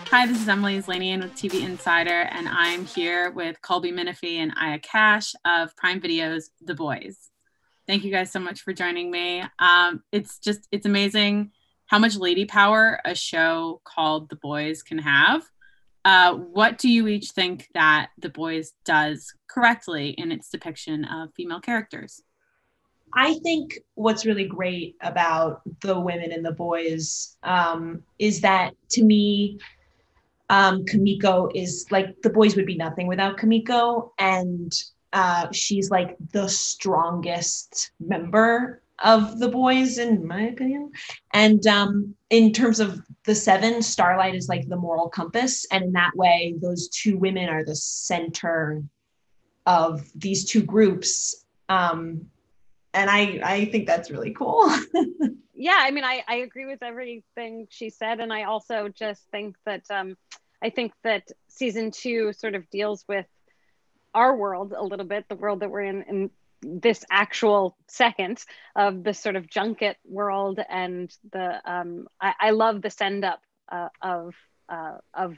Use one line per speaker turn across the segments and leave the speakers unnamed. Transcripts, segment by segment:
Hi, this is Emily Zlanian with TV Insider, and I'm here with Colby Minifie and Aya Cash of Prime Video's The Boys. Thank you guys so much for joining me. It's amazing how much lady power a show called The Boys can have. What do you each think that The Boys does correctly in its depiction of female characters?
I think what's really great about the women in The Boys is that, to me, Kamiko is like, The Boys would be nothing without Kamiko, and she's like the strongest member of The Boys, in my opinion. And in terms of the seven, Starlight is like the moral compass, and in that way, those two women are the center of these two groups. And I think that's really cool.
Yeah, I mean, I agree with everything she said. And I also just think that I think that season 2 sort of deals with our world a little bit, the world that we're in this actual second of the sort of junket world. And I love the send up of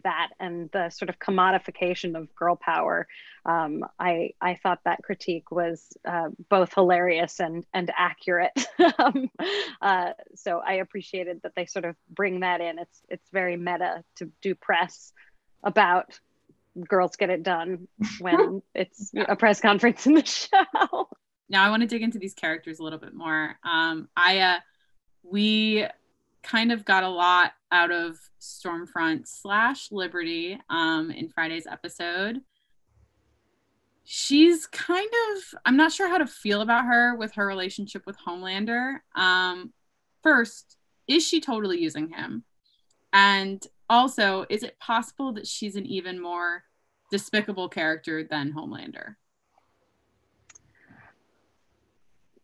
that and the sort of commodification of girl power. I thought that critique was both hilarious and accurate. So I appreciated that they sort of bring that in. It's very meta to do press about girls get it done when it's a press conference in the show.
Now I want to dig into these characters a little bit more. We kind of got a lot out of Stormfront / Liberty in Friday's episode. She's kind of, I'm not sure how to feel about her with her relationship with Homelander. First, is she totally using him? And also, is it possible that she's an even more despicable character than Homelander?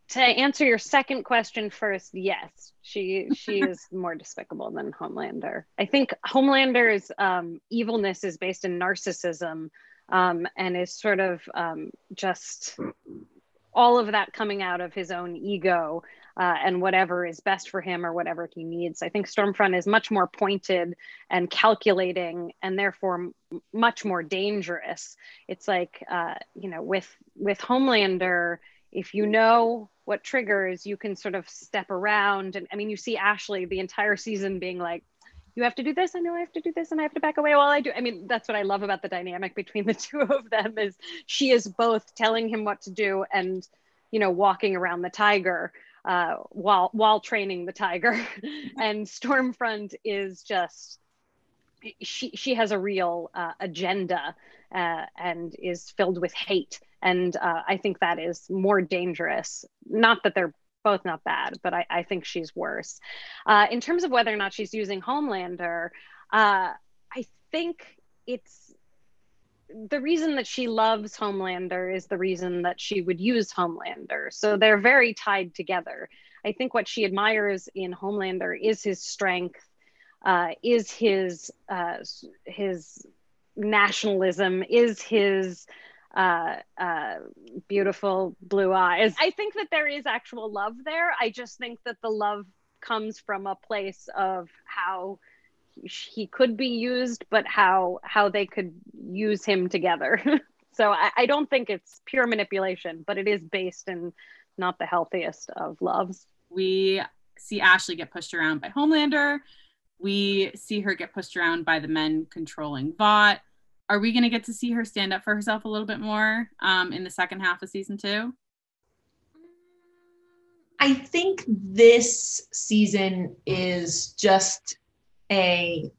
To answer your second question first, yes, she is more despicable than Homelander. I think Homelander's evilness is based in narcissism, and is sort of just all of that coming out of his own ego and whatever is best for him or whatever he needs. I think Stormfront is much more pointed and calculating, and therefore much more dangerous. It's like with Homelander, if you know what triggers, you can sort of step around. And I mean, you see Ashley the entire season being like, you have to do this, I know I have to do this, and I have to back away while I do. I mean, that's what I love about the dynamic between the two of them, is she is both telling him what to do and, walking around the tiger while training the tiger. And Stormfront is just, she has a real agenda and is filled with hate. And I think that is more dangerous. Not that they're both not bad, but I think she's worse. In terms of whether or not she's using Homelander, I think it's the reason that she loves Homelander is the reason that she would use Homelander. So they're very tied together. I think what she admires in Homelander is his strength, is his nationalism, is his beautiful blue eyes. I think that there is actual love there. I just think that the love comes from a place of how he could be used, but how they could use him together. So I don't think it's pure manipulation, but it is based in not the healthiest of loves.
We see Ashley get pushed around by Homelander. We see her get pushed around by the men controlling Vought. Are we going to get to see her stand up for herself a little bit more in the second half of season 2?
I think this season is just a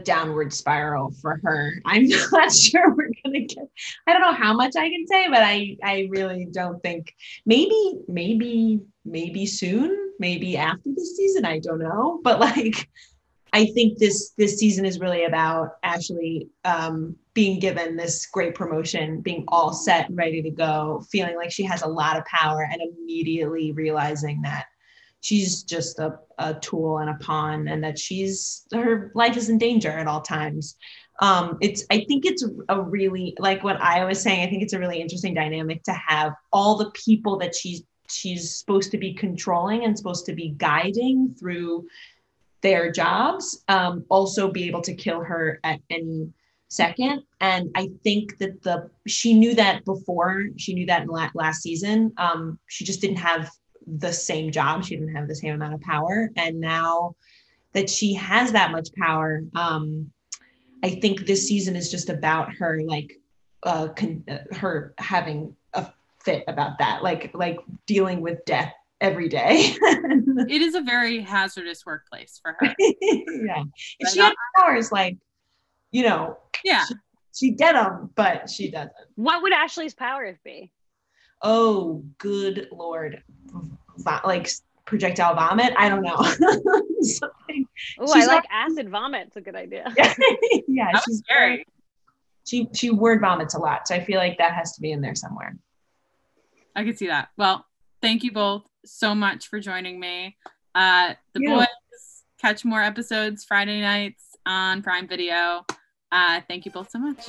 downward spiral for her. I'm not sure we're gonna get. I don't know how much I can say, but I really don't think. Maybe soon. Maybe after this season. I don't know, but like, I think this season is really about Ashley being given this great promotion, being all set and ready to go, feeling like she has a lot of power, and immediately realizing that she's just a tool and a pawn, and that her life is in danger at all times. I think it's a really, like what I was saying, I think it's a really interesting dynamic to have all the people that she's supposed to be controlling and supposed to be guiding through their jobs, also be able to kill her at any second. And I think that she knew that before. She knew that in last season. She just didn't have the same job. She didn't have the same amount of power. And now that she has that much power, I think this season is just about her, like, her having a fit about that, like dealing with death every day.
It is a very hazardous workplace for her.
Yeah. If she had powers, like, you know,
yeah,
she'd get them, but she doesn't.
What would Ashley's powers be?
Oh, good Lord. Like projectile vomit? I don't know.
Oh, I like acid vomit. It's a good idea.
Yeah, she's scary. She word vomits a lot, so I feel like that has to be in there somewhere.
I can see that. Well, thank you both so much for joining me. The boys, catch more episodes Friday nights on Prime Video. Thank you both so much.